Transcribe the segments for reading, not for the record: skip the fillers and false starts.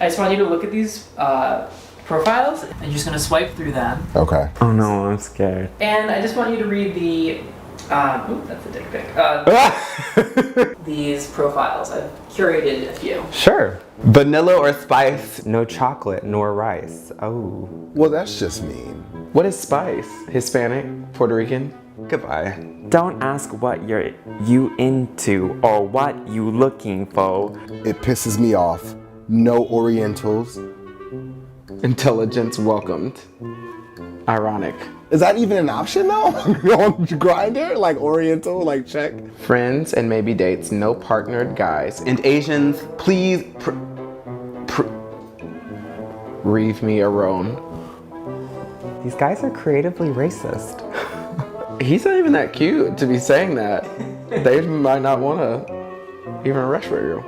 I just want you to look at these profiles, and you're just gonna swipe through them. Okay. Oh no, I'm scared. And I just want you to read the, ooh, that's a dick pic. These profiles. I've curated a few. Sure. Vanilla or spice? No chocolate nor rice. Oh. Well, that's just mean. What is spice? Hispanic? Puerto Rican? Goodbye. Don't ask what you into or what you looking for. It pisses me off. No Orientals. Intelligence welcomed. Ironic. Is that even an option though? On Grindr? Like Oriental, like check? Friends and maybe dates, no partnered guys. And Asians, please reave me a roan. These guys are creatively racist. He's not even that cute to be saying that. They might not want to even rush for you.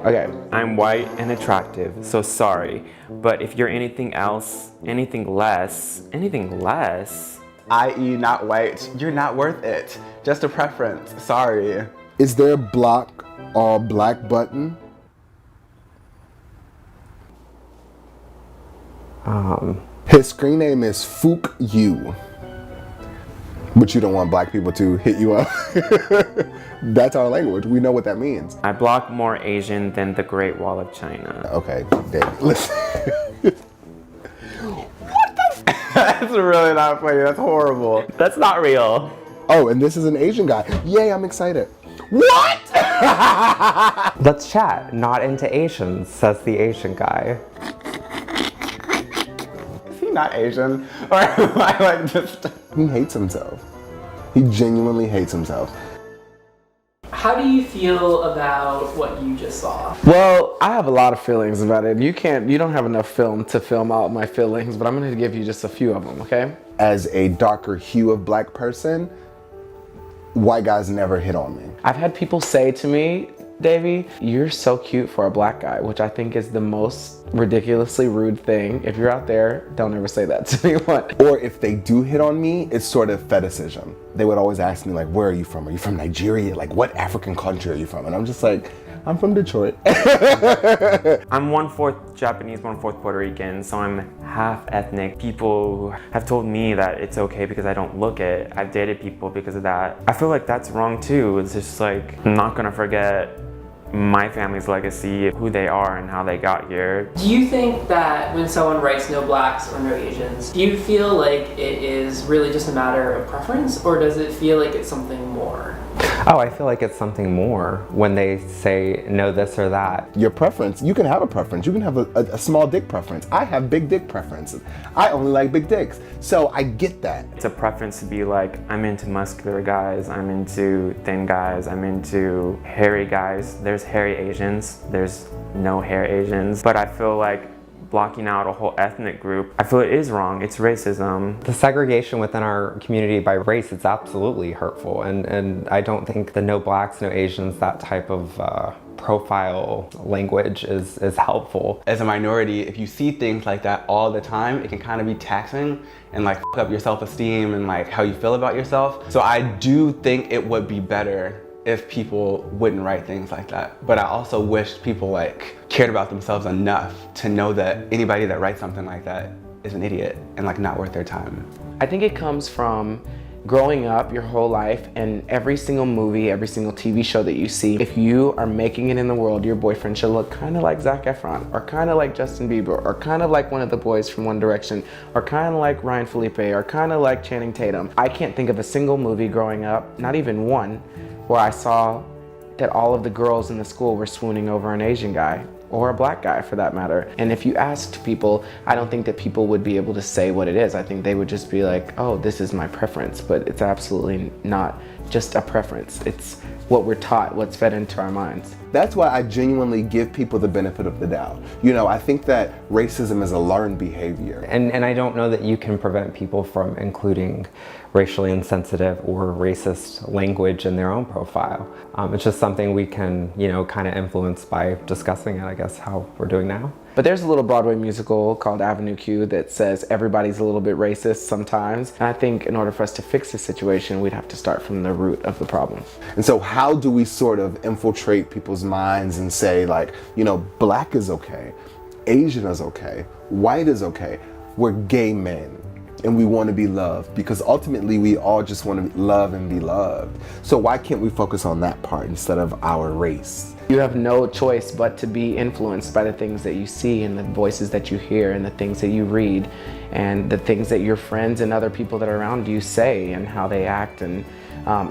Okay. I'm white and attractive, so sorry. But if you're anything else, anything less, i.e. not white, you're not worth it. Just a preference, sorry. Is there a block all black button? His screen name is Fook You. But you don't want black people to hit you up. That's our language. We know what that means. I block more Asian than the Great Wall of China. Okay, Dave, listen. What the That's really not funny. That's horrible. That's not real. Oh, and this is an Asian guy. Yay, I'm excited. What? Let's chat. Not into Asians, says the Asian guy. Is he not Asian? Or am I like just... He hates himself. He genuinely hates himself. How do you feel about what you just saw? Well, I have a lot of feelings about it. You don't have enough film to film out my feelings, but I'm gonna give you just a few of them, okay? As a darker hue of black person, white guys never hit on me. I've had people say to me, Davey, you're so cute for a black guy, which I think is the most ridiculously rude thing. If you're out there, don't ever say that to anyone. Or if they do hit on me, it's sort of fetishism. They would always ask me like, where are you from? Are you from Nigeria? Like, what African country are you from? And I'm just like, I'm from Detroit. I'm 1/4 Japanese, 1/4 Puerto Rican, so I'm half ethnic. People have told me that it's okay because I don't look it. I've dated people because of that. I feel like that's wrong too. It's just like, I'm not gonna forget my family's legacy, who they are and how they got here. Do you think that when someone writes no blacks or no Asians, do you feel like it is really just a matter of preference, or does it feel like it's something more? Oh, I feel like it's something more when they say no this or that. Your preference, you can have a preference. You can have a small dick preference. I have big dick preferences. I only like big dicks. So I get that. It's a preference to be like, I'm into muscular guys, I'm into thin guys, I'm into hairy guys. There's hairy Asians, there's no hair Asians. But I feel like blocking out a whole ethnic group, I feel it is wrong. It's racism. The segregation within our community by race is absolutely hurtful, and I don't think the no blacks, no Asians, that type of profile language is helpful. As a minority, if you see things like that all the time, it can kind of be taxing and like f up your self-esteem and like how you feel about yourself. So I do think it would be better if people wouldn't write things like that. But I also wish people like cared about themselves enough to know that anybody that writes something like that is an idiot and like not worth their time. I think it comes from growing up your whole life, and every single movie, every single TV show that you see, if you are making it in the world, your boyfriend should look kind of like Zac Efron, or kind of like Justin Bieber, or kind of like one of the boys from One Direction, or kind of like Ryan Felipe, or kind of like Channing Tatum. I can't think of a single movie growing up, not even one, where I saw that all of the girls in the school were swooning over an Asian guy, or a black guy for that matter. And if you asked people, I don't think that people would be able to say what it is. I think they would just be like, oh, this is my preference, but it's absolutely not just a preference. It's what we're taught, what's fed into our minds. That's why I genuinely give people the benefit of the doubt. You know, I think that racism is a learned behavior. And I don't know that you can prevent people from including racially insensitive or racist language in their own profile. It's just something we can, you know, kind of influence by discussing it, I guess, how we're doing now. But there's a little Broadway musical called Avenue Q that says everybody's a little bit racist sometimes. And I think in order for us to fix this situation, we'd have to start from the root of the problem. And so how do we sort of infiltrate people's minds and say like, you know, black is okay, Asian is okay, white is okay. We're gay men and we want to be loved because ultimately we all just want to love and be loved. So why can't we focus on that part instead of our race? You have no choice but to be influenced by the things that you see and the voices that you hear and the things that you read and the things that your friends and other people that are around you say and how they act, and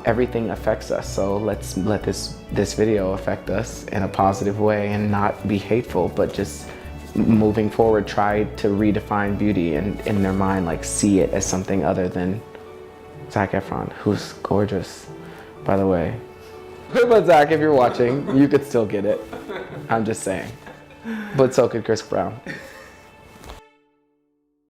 everything affects us. So let's let this video affect us in a positive way and not be hateful, but just moving forward, try to redefine beauty and in their mind, like see it as something other than Zac Efron, who's gorgeous, by the way. But Zac, if you're watching, you could still get it. I'm just saying. But so could Chris Brown.